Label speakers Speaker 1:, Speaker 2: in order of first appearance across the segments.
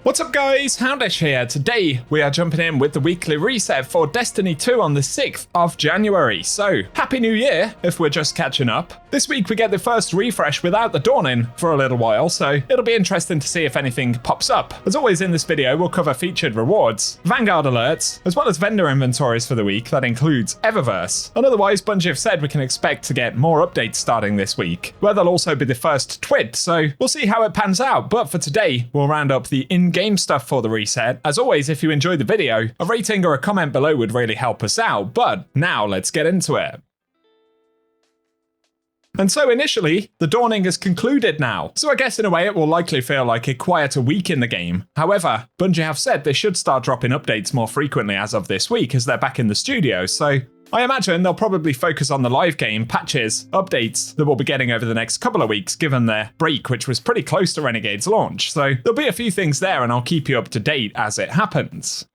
Speaker 1: What's up guys, Houndish here. Today we are jumping in with the weekly reset for Destiny 2 on the 6th of January. So, Happy New Year if we're just catching up. This week we get the first refresh without the dawning for a little while, so it'll be interesting to see if anything pops up. As always in this video we'll cover featured rewards, Vanguard alerts, as well as vendor inventories for the week. That includes Eververse. And otherwise Bungie have said we can expect to get more updates starting this week, where there'll also be the first twit, so we'll see how it pans out. But for today we'll round up the in-game stuff for the reset. As always, if you enjoyed the video, a rating or a comment below would really help us out, but now let's get into it. And so initially, the dawning is concluded now, so I guess in a way it will likely feel like a quieter week in the game. However, Bungie have said they should start dropping updates more frequently as of this week as they're back in the studio, so I imagine they'll probably focus on the live game, patches, updates that we'll be getting over the next couple of weeks given their break, which was pretty close to Renegades launch. So there'll be a few things there and I'll keep you up to date as it happens.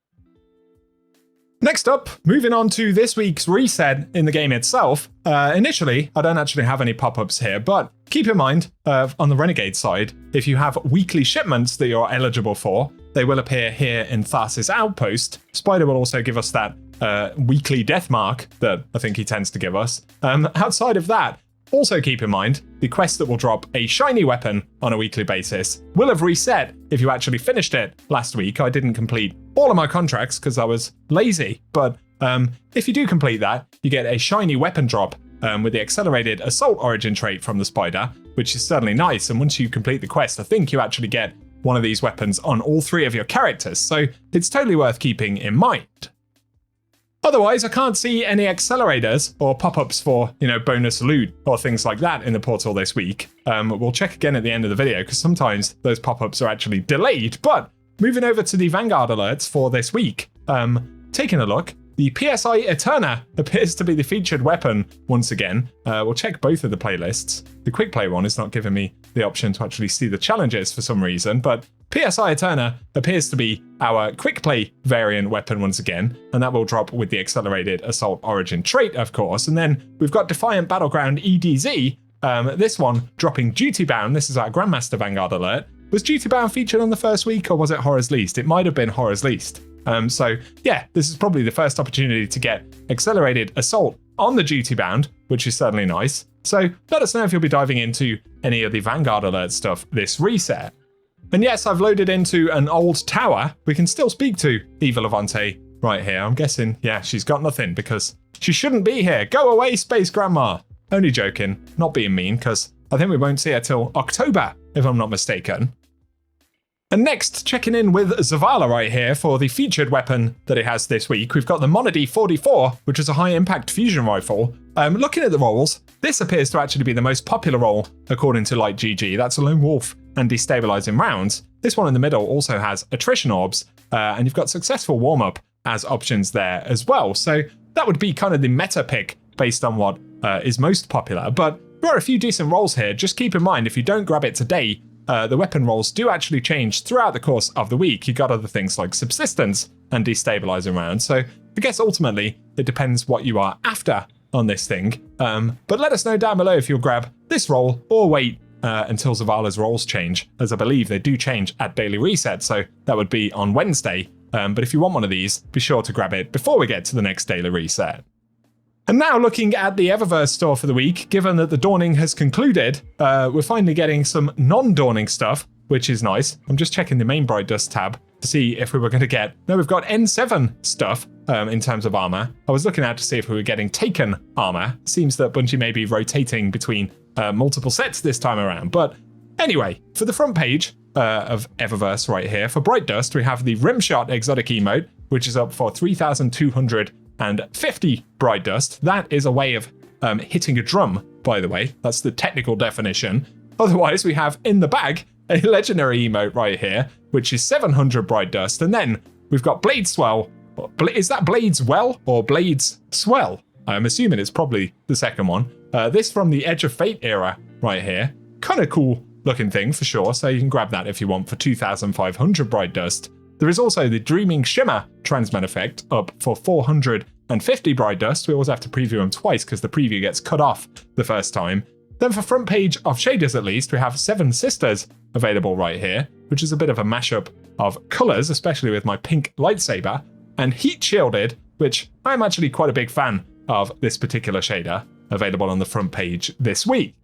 Speaker 1: Next up, moving on to this week's reset in the game itself. Initially, I don't actually have any pop-ups here, but keep in mind, on the Renegade side, if you have weekly shipments that you're eligible for, they will appear here in Tharsis Outpost. Spider will also give us that weekly death mark that I think he tends to give us. Outside of that, also keep in mind, the quest that will drop a shiny weapon on a weekly basis will have reset if you actually finished it last week. I didn't complete all of my contracts because I was lazy, but if you do complete that, you get a shiny weapon drop with the accelerated assault origin trait from the Spider, which is certainly nice. And once you complete the quest, I think you actually get one of these weapons on all three of your characters, so it's totally worth keeping in mind. Otherwise, I can't see any accelerators or pop-ups for, bonus loot or things like that in the portal this week. We'll check again at the end of the video because sometimes those pop-ups are actually delayed. But moving over to the Vanguard alerts for this week, taking a look, the PSI Eterna appears to be the featured weapon once again. We'll check both of the playlists. The quick play one is not giving me the option to actually see the challenges for some reason, but PSI Eterna appears to be our quick play variant weapon once again, and that will drop with the accelerated assault origin trait, of course. And then we've got Defiant Battleground EDZ, this one dropping Duty Bound. This is our Grandmaster Vanguard alert. Was Duty Bound featured on the first week, or was it Horror's Least? It might have been Horror's Least. So yeah, this is probably the first opportunity to get accelerated assault on the Duty Bound, which is certainly nice. So let us know if you'll be diving into any of the Vanguard alert stuff this reset. And yes, I've loaded into an old tower. We can still speak to Eva Levante right here. I'm guessing, yeah, she's got nothing because she shouldn't be here. Go away, Space Grandma. Only joking, not being mean, because I think we won't see her till October, if I'm not mistaken. And next, checking in with Zavala right here for the featured weapon that it has this week. We've got the Monody 44, which is a high-impact fusion rifle. Looking at the roles, this appears to actually be the most popular role, according to Light GG. That's a lone wolf and destabilizing rounds. This one in the middle also has attrition orbs, and you've got successful warm-up as options there as well. So that would be kind of the meta pick based on what is most popular. But there are a few decent roles here. Just keep in mind, if you don't grab it today, the weapon rolls do actually change throughout the course of the week. You got other things like subsistence and destabilizing rounds. So I guess ultimately it depends what you are after on this thing. But let us know down below if you'll grab this roll or wait until Zavala's rolls change, as I believe they do change at daily reset. So that would be on Wednesday. But if you want one of these, be sure to grab it before we get to the next daily reset. And now looking at the Eververse store for the week, given that the dawning has concluded, we're finally getting some non-dawning stuff, which is nice. I'm just checking the main Bright Dust tab to see if we were going to get... No, we've got N7 stuff in terms of armor. I was looking out to see if we were getting Taken armor. Seems that Bungie may be rotating between multiple sets this time around. But anyway, for the front page of Eververse right here, for Bright Dust, we have the Rimshot exotic emote, which is up for 3,250 Bright Dust. That is a way of hitting a drum, by the way. That's the technical definition. Otherwise, we have in the bag a legendary emote right here, which is 700 Bright Dust. And then we've got Blade Swell. Is that Blades Well or Blades Swell? I'm assuming it's probably the second one. This from the Edge of Fate era right here. Kind of cool looking thing for sure. So you can grab that if you want for 2,500 Bright Dust. There is also the Dreaming Shimmer Transmet effect up for 450 Bright Dust. We always have to preview them twice because the preview gets cut off the first time. Then for front page of Shaders at least, we have Seven Sisters available right here, which is a bit of a mashup of colors, especially with my pink lightsaber, and heat shielded, which I'm actually quite a big fan of this particular shader, available on the front page this week.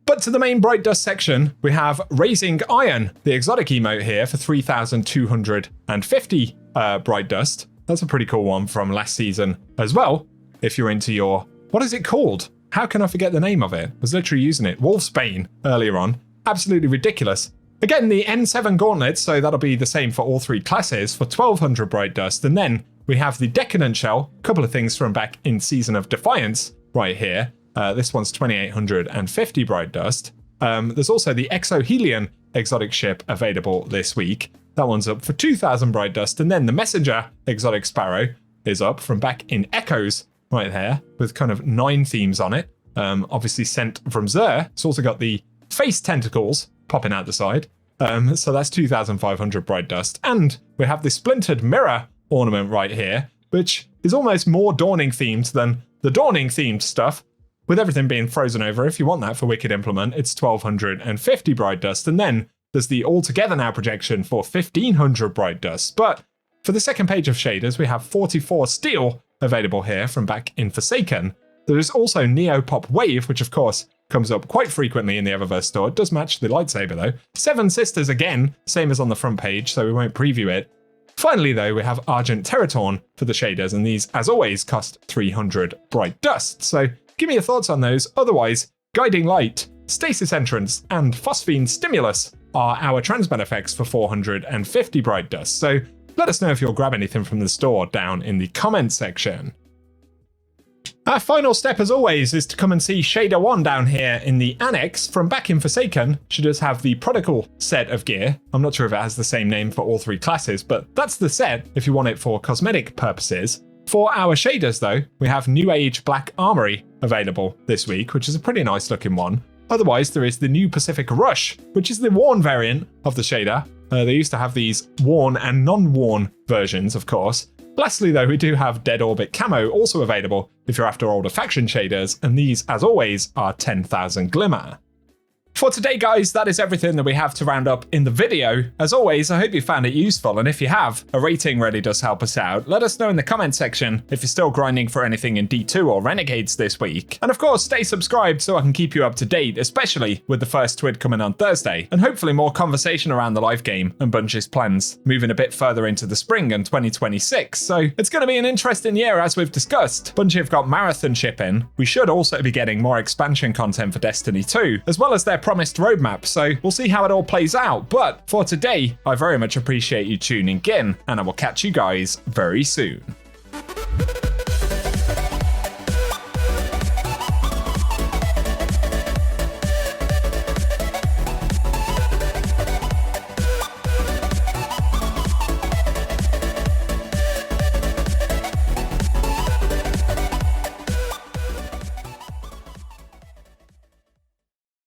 Speaker 1: But to the main Bright Dust section, we have Raising Iron, the exotic emote here for 3,250 Bright Dust. That's a pretty cool one from last season as well. If you're into your, what is it called? How can I forget the name of it? I was literally using it. Wolfsbane earlier on. Absolutely ridiculous. Again, the N7 Gauntlet, so that'll be the same for all three classes for 1,200 Bright Dust. And then we have the Decadent Shell, a couple of things from back in Season of Defiance right here. This one's 2,850 Bright Dust. There's also the Exohelion exotic ship available this week. That one's up for 2,000 Bright Dust. And then the Messenger exotic Sparrow is up from back in Echoes right there with kind of 9 themes on it. Obviously sent from Xur. It's also got the face tentacles popping out the side. So that's 2,500 Bright Dust. And we have the Splintered Mirror ornament right here, which is almost more Dawning themed than the Dawning themed stuff. With everything being frozen over, if you want that for Wicked Implement, it's 1,250 Bright Dust. And then there's the Altogether Now projection for 1,500 Bright Dust. But for the second page of shaders, we have 44 Steel available here from back in Forsaken. There is also Neopop Wave, which of course comes up quite frequently in the Eververse store. It does match the lightsaber though. 7 Sisters again, same as on the front page, so we won't preview it. Finally though, we have Argent Teratorn for the shaders, and these, as always, cost 300 Bright Dust. So give me your thoughts on those. Otherwise, Guiding Light, Stasis Entrance, and Phosphine Stimulus are our transmit effects for 450 Bright Dust. So let us know if you'll grab anything from the store down in the comments section. Our final step, as always, is to come and see Shader 1 down here in the annex from back in Forsaken. Should just have the Prodigal set of gear. I'm not sure if it has the same name for all 3 classes, but that's the set if you want it for cosmetic purposes. For our shaders, though, we have New Age Black Armory available this week, which is a pretty nice looking one. Otherwise, there is the new Pacific Rush, which is the worn variant of the shader. They used to have these worn and non-worn versions, of course. Lastly, though, we do have Dead Orbit Camo also available if you're after older faction shaders, and these, as always, are 10,000 Glimmer. For today, guys, that is everything that we have to round up in the video. As always, I hope you found it useful, and if you have, a rating really does help us out. Let us know in the comment section if you're still grinding for anything in D2 or Renegades this week. And of course, stay subscribed so I can keep you up to date, especially with the first TWID coming on Thursday, and hopefully more conversation around the live game and Bungie's plans moving a bit further into the spring and 2026. So it's going to be an interesting year, as we've discussed. Bungie have got Marathon shipping. We should also be getting more expansion content for Destiny 2, as well as their promised roadmap, so we'll see how it all plays out. But for today, I very much appreciate you tuning in, and I will catch you guys very soon.